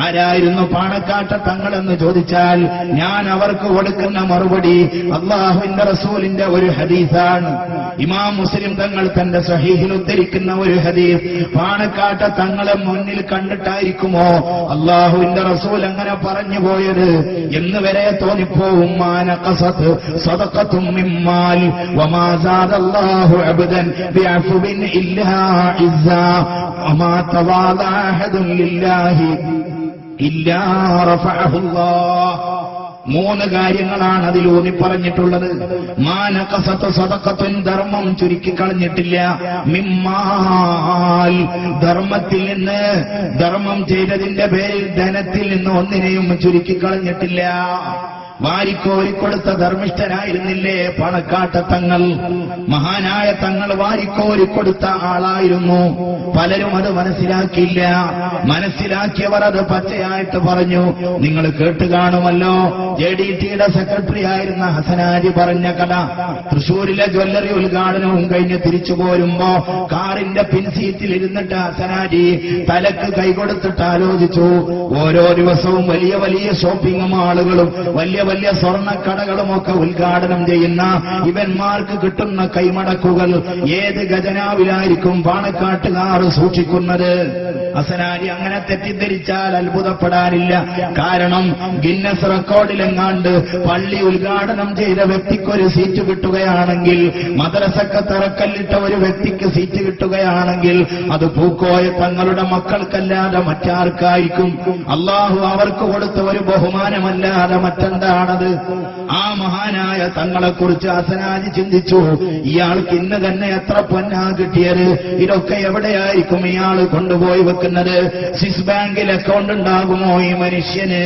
ആരായിരുന്നു പാണക്കാട്ടെ തങ്ങളെന്ന് ചോദിച്ചാൽ ഞാൻ അവർക്ക് കൊടുക്കുന്ന മറുപടി അല്ലാഹുവിന്റെ റസൂലിന്റെ ഒരു ഹദീസാണ്. ഇമാം മുസ്ലിം തങ്ങൾ തന്റെ സ്വഹീഹിൽ ഉദ്ധരിക്കുന്ന ഒരു ഹദീസ്. പാണക്കാട്ടെ തങ്ങളെ മുന്നിൽ കണ്ടിട്ടായിരിക്കുമോ അല്ലാഹുവിന്റെ റസൂൽ അങ്ങനെ പറഞ്ഞു പോയത് എന്ന് വരെ തോന്നിപ്പോവും. മാനഖസത് സദഖത്തും മിമ്മാൽ വമാ സാദല്ലാഹു അബ്ദൻ ബിഅഫ്വിൻ ഇല്ലാ ഇസ്സാ വമാ തവാദഅ അഹദുൻ ലില്ലാഹി ഇല്ലാ റഫഅഹുല്ലാഹ്. 3 കാര്യങ്ങളാണ് അതിലൂന്നി പറഞ്ഞിട്ടുള്ളത്. മാനഖസത സദഖത്തുൻ, ധർമ്മം ചുരുക്കിക്കളഞ്ഞിട്ടില്ല. മിമ്മാൽ, ധർമ്മത്തിൽ നിന്ന്, ധർമ്മം ചെയ്തതിന്റെ പേരിൽ ധനത്തിൽ നിന്ന് ഒന്നിനെയും ചുരുക്കിക്കളഞ്ഞിട്ടില്ല. വാരിക്കോരിക്കൊടുത്ത ധർമ്മിഷ്ഠനായിരുന്നില്ലേ പാണക്കാട്ടെ തങ്ങൾ? മഹാനായ തങ്ങൾ വാരിക്കോരിക്കൊടുത്ത ആളായിരുന്നു. പലരും അത് മനസ്സിലാക്കിയില്ല. മനസ്സിലാക്കിയവർ അത് പച്ചയായിട്ട് പറഞ്ഞു. നിങ്ങൾ കേട്ട് കാണുമല്ലോ, JDTയുടെ സെക്രട്ടറി ആയിരുന്ന ഹസനാജി പറഞ്ഞ കഥ. തൃശൂരിലെ ജ്വല്ലറി ഉദ്ഘാടനവും കഴിഞ്ഞ് തിരിച്ചു പോരുമ്പോ കാറിന്റെ പിൻസീറ്റിൽ ഇരുന്നിട്ട് ഹസനാജി തലക്ക് കൈകൊടുത്തിട്ട് ആലോചിച്ചു. ഓരോ ദിവസവും വലിയ വലിയ ഷോപ്പിംഗ് മാളുകളും വലിയ വലിയ സ്വർണ്ണക്കടകളുമൊക്കെ ഉദ്ഘാടനം ചെയ്യുന്ന ഇവന്മാർക്ക് കിട്ടുന്ന കൈമടക്കുകൾ ഏത് ഖജനാവിലായിരിക്കും പാണക്കാട്ടുകാർ സൂക്ഷിക്കുന്നത്? ഹസനാജി അങ്ങനെ തെറ്റിദ്ധരിച്ചാൽ അത്ഭുതപ്പെടാനില്ല. കാരണം ഗിന്നസ് റെക്കോർഡിലെങ്ങാണ്ട് പള്ളി ഉദ്ഘാടനം ചെയ്ത വ്യക്തിക്കൊരു സീറ്റ് കിട്ടുകയാണെങ്കിൽ, മദ്രസക്ക് തറക്കല്ലിട്ട ഒരു വ്യക്തിക്ക് സീറ്റ് കിട്ടുകയാണെങ്കിൽ അത് പൂക്കോയ തങ്ങളുടെ മക്കൾക്കല്ലാതെ മറ്റാർക്കായിരിക്കും? അള്ളാഹു അവർക്ക് കൊടുത്ത ഒരു ബഹുമാനമല്ലാതെ മറ്റെന്താണത്? ആ മഹാനായ തങ്ങളെക്കുറിച്ച് ഹസനാജി ചിന്തിച്ചു. ഇയാൾക്ക് ഇന്ന് തന്നെ എത്ര പൊന്നാ കിട്ടിയത്? ഇതൊക്കെ എവിടെയായിരിക്കും ഇയാൾ കൊണ്ടുപോയി വെക്കുന്നത്? സ്വിസ് ബാങ്കിൽ അക്കൗണ്ട് ഉണ്ടാകുമോ ഈ മനുഷ്യന്?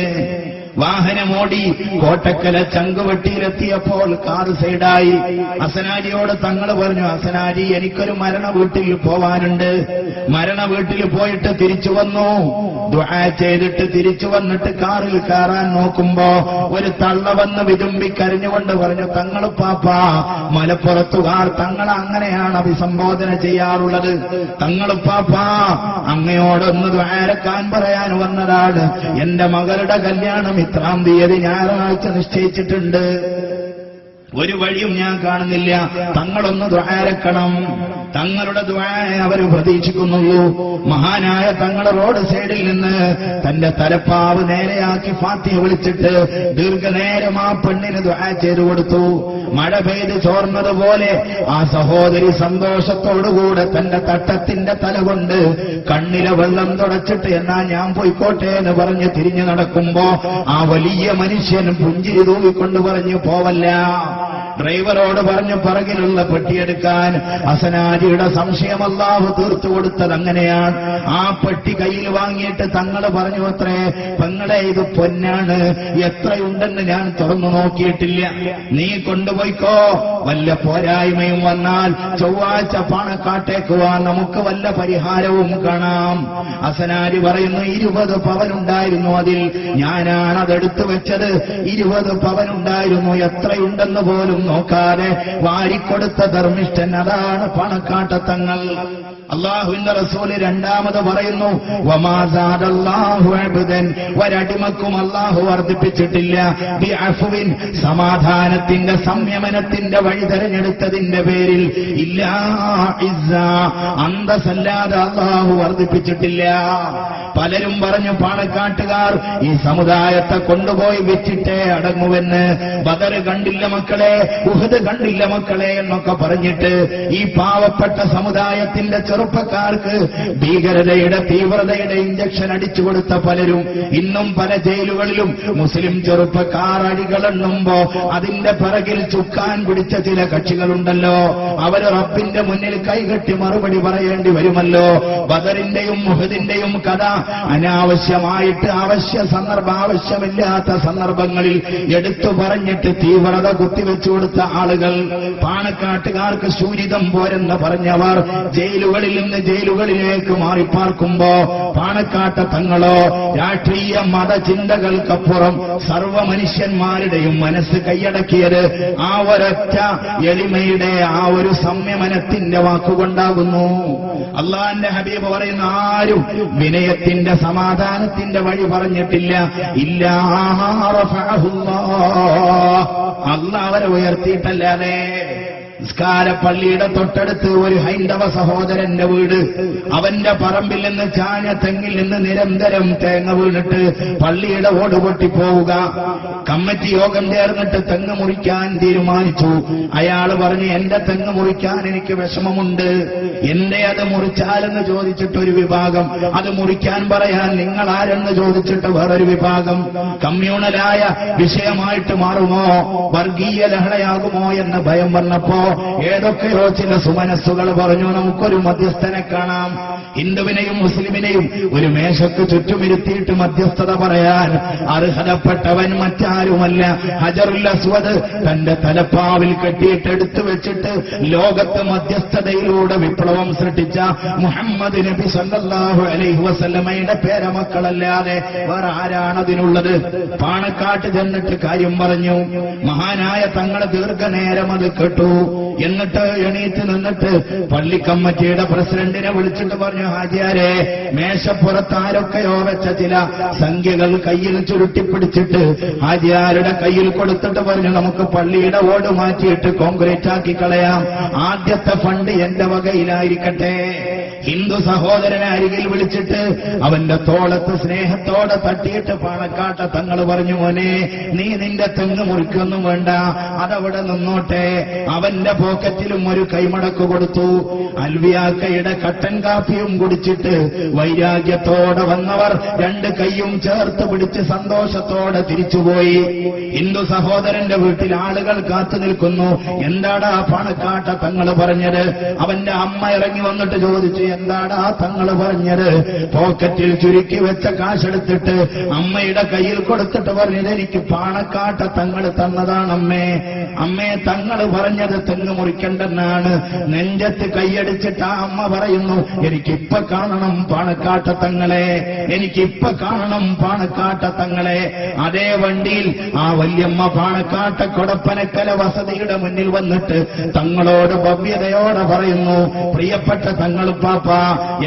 വാഹനമോടി കോട്ടക്കല ചങ്കുവെട്ടിയിലെത്തിയപ്പോൾ കാറ് സൈഡായി. ഹസനാജിയോട് തങ്ങൾ പറഞ്ഞു, ഹസനാജി എനിക്കൊരു മരണ വീട്ടിൽ പോവാനുണ്ട്. മരണ വീട്ടിൽ പോയിട്ട് തിരിച്ചു വന്നു. ദുആ ചെയ്തിട്ട് തിരിച്ചു വന്നിട്ട് കാറിൽ കയറാൻ നോക്കുമ്പോ ഒരു തള്ള വന്ന് വിതുമ്പി കരഞ്ഞുകൊണ്ട് പറഞ്ഞു, തങ്ങൾ പാപ്പ, മലപ്പുറത്തുകാർ തങ്ങൾ അങ്ങനെയാണ് അഭിസംബോധന ചെയ്യാറുള്ളത്. തങ്ങൾ പാപ്പ, അങ്ങയോടൊന്ന് ദുആരക്കാൻ പറയാൻ വന്നതാണ്. എന്റെ മകളുടെ കല്യാണം 3-ാം തീയതി ഞായറാഴ്ച നിശ്ചയിച്ചിട്ടുണ്ട്. ഒരു വഴിയും ഞാൻ കാണുന്നില്ല. തങ്ങളൊന്ന് ദുആരക്കണം. തങ്ങളുടെ ദുആ അവർ പ്രതീക്ഷിക്കുന്നുള്ളൂ. മഹാനായ തങ്ങൾ റോഡ് സൈഡിൽ നിന്ന് തന്റെ തലപ്പാവ് നേരെയാക്കി ഫാത്തിഹ വിളിച്ചിട്ട് ദീർഘനേരം ആ പെണ്ണിന് ദുആ ചെയ്തു കൊടുത്തു. മഴ പെയ്ത് ചോർന്നതുപോലെ ആ സഹോദരി സന്തോഷത്തോടുകൂടെ തന്റെ തട്ടത്തിന്റെ തല കൊണ്ട് കണ്ണിലെ വെള്ളം തുടച്ചിട്ട് എന്നാ ഞാൻ പോയിക്കോട്ടെ എന്ന് പറഞ്ഞ് തിരിഞ്ഞു നടക്കുമ്പോ ആ വലിയ മനുഷ്യൻ പുഞ്ചിരി തൂവിക്കൊണ്ട് പറഞ്ഞു, പോവല്ല. ഡ്രൈവറോട് പറഞ്ഞു പറകിലുള്ള പെട്ടിയെടുക്കാൻ. ഹസനാജിയുടെ സംശയം അല്ലാഹു തീർത്തു കൊടുത്തത് അങ്ങനെയാണ്. ആ പെട്ടി കയ്യിൽ വാങ്ങിയിട്ട് തങ്ങൾ പറഞ്ഞു, അത്രേ പെങ്ങളെ, ഇത് പൊന്നാണ്, എത്രയുണ്ടെന്ന് ഞാൻ തുറന്നു നോക്കിയിട്ടില്ല, നീ കൊണ്ടുപോയിക്കോ. വല്ല പോരായ്മയും വന്നാൽ ചൊവ്വാഴ്ച പാണക്കാട്ടേക്ക് വാ, നമുക്ക് വല്ല പരിഹാരവും കാണാം. ഹസനാജി പറയുന്നു, 20 പവനുണ്ടായിരുന്നു അതിൽ, ഞാനാണ് അതെടുത്തു വെച്ചത്. 20 പവനുണ്ടായിരുന്നു, എത്രയുണ്ടെന്ന് പോലും നോക്കാതെ വാരിക്കൊടുത്ത ധർമ്മിഷ്ഠൻ അതാണ് പാണക്കാട്ടെ തങ്ങൾ. അല്ലാഹുവിന്റെ റസൂല് രണ്ടാമത് പറയുന്നു, വമാ സാദല്ലാഹു അബ്ദൻ, ഒരടിമക്കും അല്ലാഹു വർദ്ധിപ്പിച്ചിട്ടില്ല, ബിഅഫ്വിൻ, സമാധാനത്തിന്റെ സംയമനത്തിന്റെ വഴി തെരഞ്ഞെടുത്തതിന്റെ പേരിൽ, ഇല്ലാ ഇസ്സാ, അന്തസ്സല്ലാതെ അല്ലാഹു വർദ്ധിപ്പിച്ചിട്ടില്ല. പലരും പറഞ്ഞു പാണക്കാട്ടുകാർ ഈ സമുദായത്തെ കൊണ്ടുപോയി വെച്ചിട്ടേ അടങ്ങുവെന്ന്. ബദർ കണ്ടില്ല മക്കളെ, ഉഹദ് കണ്ടില്ല മക്കളെ എന്നൊക്കെ പറഞ്ഞിട്ട് ഈ പാവപ്പെട്ട സമുദായത്തിന്റെ ചെറുപ്പക്കാർക്ക് ഭീകരതയുടെ തീവ്രതയുടെ ഇഞ്ചക്ഷൻ അടിച്ചു കൊടുത്ത പലരും ഇന്നും പല ജയിലുകളിലും മുസ്ലിം ചെറുപ്പക്കാർ അടികളെണ്ണുമ്പോ അതിന്റെ പിറകിൽ ചുക്കാൻ പിടിച്ച ചില കക്ഷികളുണ്ടല്ലോ, അവര് റബ്ബിന്റെ മുന്നിൽ കൈകെട്ടി മറുപടി പറയേണ്ടി വരുമല്ലോ. ബദറിന്റെയും ഉഹദിന്റെയും കഥ അനാവശ്യമായിട്ട് ആവശ്യമില്ലാത്ത സന്ദർഭങ്ങളിൽ എടുത്തു പറഞ്ഞിട്ട് തീവ്രത കുത്തിവെച്ചു കൊടുത്ത ആളുകൾ, പാണക്കാട്ടുകാർക്ക് ശൂരിതം പോരെന്ന് പറഞ്ഞവർ, ജയിലുകളിൽ ജയിലുകളിൽ നിന്ന് ജയിലുകളിലേക്ക് മാറിപ്പാർക്കുമ്പോ പാണക്കാട്ട തങ്ങളോ രാഷ്ട്രീയ മതചിന്തകൾക്കപ്പുറം സർവ്വ മനുഷ്യന്മാരുടെയും മനസ്സ് കൈയടക്കിയത് ആ ഒരൊറ്റ എളിമയുടെ ആ ഒരു സംയമനത്തിന്റെ വാക്കുകൊണ്ടാകുന്നു. അള്ളാന്റെ ഹബീബ് പറയുന്ന ആരും വിനയത്തിന്റെ സമാധാനത്തിന്റെ വഴി പറഞ്ഞിട്ടില്ല. ഇല്ലാ അള്ളാഹ് അവരെ ഉയർത്തിയിട്ടല്ലാതെ. നിസ്കാര പള്ളിയുടെ തൊട്ടടുത്ത് ഒരു ഹൈന്ദവ സഹോദരന്റെ വീട്. അവന്റെ പറമ്പിൽ നിന്ന് ചാഞ്ഞ തെങ്ങിൽ നിന്ന് നിരന്തരം തേങ്ങ വീണിട്ട് പള്ളിയുടെ ഓട് പൊട്ടിപ്പോവുക. കമ്മിറ്റി യോഗം ചേർന്നിട്ട് തെങ്ങ് മുറിക്കാൻ തീരുമാനിച്ചു. അയാൾ പറഞ്ഞു, എന്റെ തെങ്ങ് മുറിക്കാൻ എനിക്ക് വിഷമമുണ്ട്, എന്റെ അത് മുറിച്ചാലെന്ന് ചോദിച്ചിട്ടൊരു വിഭാഗം, അത് മുറിക്കാൻ പറയാൻ നിങ്ങൾ ആരെന്ന് ചോദിച്ചിട്ട് വേറൊരു വിഭാഗം. കമ്മ്യൂണലായ വിഷയമായിട്ട് മാറുമോ, വർഗീയ ലഹളയാകുമോ എന്ന ഭയം വന്നപ്പോ ഏതൊക്കെയോ ചില സുമനസ്സുകൾ പറഞ്ഞു, നമുക്കൊരു മധ്യസ്ഥനെ കാണാം. ഹിന്ദുവിനെയും മുസ്ലിമിനെയും ഒരു മേശക്ക് ചുറ്റുമിരുത്തിയിട്ട് മധ്യസ്ഥത പറയാൻ അർഹതപ്പെട്ടവൻ മറ്റാരുമല്ല, ഹജറുൽ അസ്വദ് തന്റെ തലപ്പാവിൽ കെട്ടിയിട്ട് എടുത്തു വെച്ചിട്ട് ലോകത്ത് മധ്യസ്ഥതയിലൂടെ വിപ്ലവം സൃഷ്ടിച്ച മുഹമ്മദ് നബി സല്ലല്ലാഹു അലൈഹി വസല്ലമയുടെ പേരമക്കളല്ലാതെ വേറെ ആരാണതിനുള്ളത്? പാണക്കാട്ട് ചെന്നിട്ട് കാര്യം പറഞ്ഞു. മഹാനായ തങ്ങൾ ദീർഘനേരം അത് കേട്ടു. എന്നിട്ട് എണീറ്റ് നിന്നിട്ട് പള്ളി കമ്മിറ്റിയുടെ പ്രസിഡന്റിനെ വിളിച്ചിട്ട് പറഞ്ഞു, ഹാജിയാരെ, മേശപ്പുറത്ത് ആരൊക്കെയോ വെച്ച ചില സംഖ്യകൾ കയ്യിൽ ചുരുട്ടിപ്പിടിച്ചിട്ട് ഹാജിയാരുടെ കയ്യിൽ കൊടുത്തിട്ട് പറഞ്ഞു, നമുക്ക് പള്ളിയുടെ ഓട് മാറ്റിയിട്ട് കോൺക്രീറ്റ് ആക്കി കളയാം, ആദ്യത്തെ ഫണ്ട് എന്റെ വകയിലായിരിക്കട്ടെ. ഹിന്ദു സഹോദരനെ അരികിൽ വിളിച്ചിട്ട് അവന്റെ തോളത്ത് സ്നേഹത്തോടെ തട്ടിയിട്ട് പാണക്കാട്ട തങ്ങൾ പറഞ്ഞു, മോനെ, നീ നിന്റെ തെങ്ങ് മുറിക്കൊന്നും വേണ്ട, അതവിടെ നിന്നോട്ടെ. അവന്റെ പോക്കറ്റിലും ഒരു കൈമടക്ക് കൊടുത്തു. അൽവിയാക്കയുടെ കട്ടൻ കാപ്പിയും കുടിച്ചിട്ട് വൈരാഗ്യത്തോടെ വന്നവർ രണ്ട് കൈയും ചേർത്ത് പിടിച്ച് സന്തോഷത്തോടെ തിരിച്ചുപോയി. ഹിന്ദു സഹോദരന്റെ വീട്ടിൽ ആളുകൾ കാത്തു നിൽക്കുന്നു. എന്താടാ പാണക്കാട്ട തങ്ങൾ പറഞ്ഞത്? അവന്റെ അമ്മ ഇറങ്ങി വന്നിട്ട് ചോദിച്ചു, എന്താടാ തങ്ങൾ പറഞ്ഞത്? പോക്കറ്റിൽ ചുരുക്കി വെച്ച കാശെടുത്തിട്ട് അമ്മയുടെ കയ്യിൽ കൊടുത്തിട്ട് പറഞ്ഞത്, എനിക്ക് പാണക്കാട്ട തങ്ങൾ തന്നതാണ് അമ്മേ. അമ്മേ, തങ്ങൾ പറഞ്ഞത് തെങ്ങ് മുറിക്കണ്ടെന്നാണ്. നെഞ്ചത്ത് കൈയടിച്ചിട്ട് ആ അമ്മ പറയുന്നു, എനിക്കിപ്പൊ കാണണം പാണക്കാട്ട തങ്ങളെ, എനിക്കിപ്പൊ കാണണം പാണക്കാട്ട തങ്ങളെ. അതേ വണ്ടിയിൽ ആ വല്യമ്മ പാണക്കാട്ട കൊടപ്പനക്കല വസതിയുടെ മുന്നിൽ വന്നിട്ട് തങ്ങളോട് ഭവ്യതയോടെ പറയുന്നു, പ്രിയപ്പെട്ട തങ്ങൾ പാപ്പ,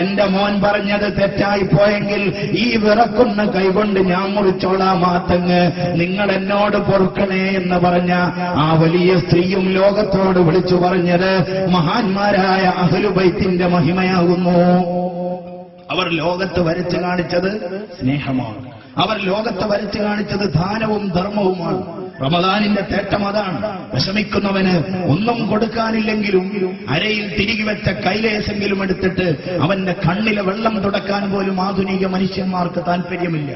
എന്റെ മോൻ പറഞ്ഞത് തെറ്റായി പോയെങ്കിൽ ഈ വിറക്കുന്ന കൈകൊണ്ട് ഞാൻ മുറിച്ചോളാം ആ തെങ്ങ്, നിങ്ങൾ എന്നോട് പൊറുക്കണേ എന്ന് പറഞ്ഞ ആ വലിയ സ്ത്രീയും ലോകത്തോട് വിളിച്ചു പറഞ്ഞത് മഹാന്മാരായ അഹ്ലുബൈത്തിന്റെ മഹിമയാകുന്നു. അവർ ലോകത്ത് വരച്ചു കാണിച്ചത് സ്നേഹമാണ്. അവർ ലോകത്ത് വരച്ചു കാണിച്ചത് ദാനവും ധർമ്മവുമാണ്. റമദാനിന്റെ തേട്ടം അതാണ്. വിഷമിക്കുന്നവന് ഒന്നും കൊടുക്കാനില്ലെങ്കിലും അരയിൽ തിരികെ വെച്ച കൈലേശെങ്കിലും എടുത്തിട്ട് അവന്റെ കണ്ണിലെ വെള്ളം തുടക്കാൻ പോലും ആധുനിക മനുഷ്യന്മാർക്ക് താല്പര്യമില്ല.